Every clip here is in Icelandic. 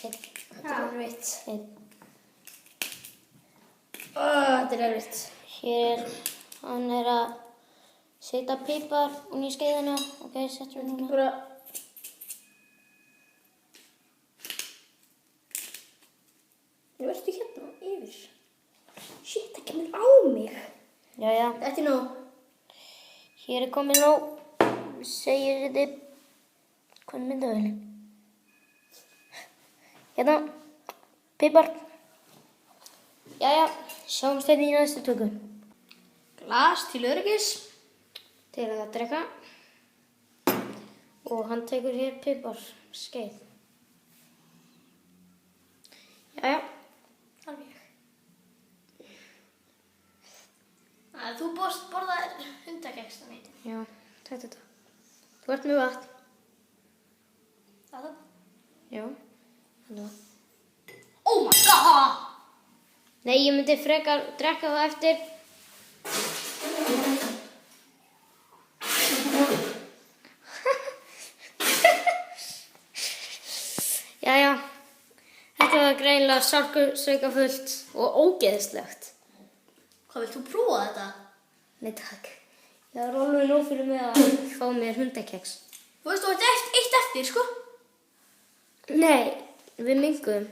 Þetta er erfitt. Þetta er erfitt. Hér hann að setja pipar inn í skeiðina. Ok, settur við núna. Bara... Vertu hérna yfir. Shit, það kemur á mig. Jæja. Þetta er nóg. Hér er komið nóg. Segir þið hvað er myndavélin? Hérna, pipar. Jæja, sjáumst þetta í næstu tökku. Glas til öryggis. Til að drekka. Og hann tekur hér pipar skeið. Jæja. Þarf ég. Þú borðaðir hundakeks þannig. Já, þetta. Þú ert með vatn. Það? Já, þetta. Oh my god! Nei, ég myndi frekar drekka það eftir. Jæja, þetta var greinilega sársauka-fullt og ógeðslegt. Hvað, vilt þú prófa þetta? Nei takk. Það er alveg nóg fyrir mig að fá mér hundakeks. Þú veist, þú ert eitt eftir, sko? Nei, við minnkuðum.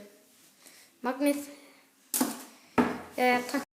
Magnið. Jæja, takk.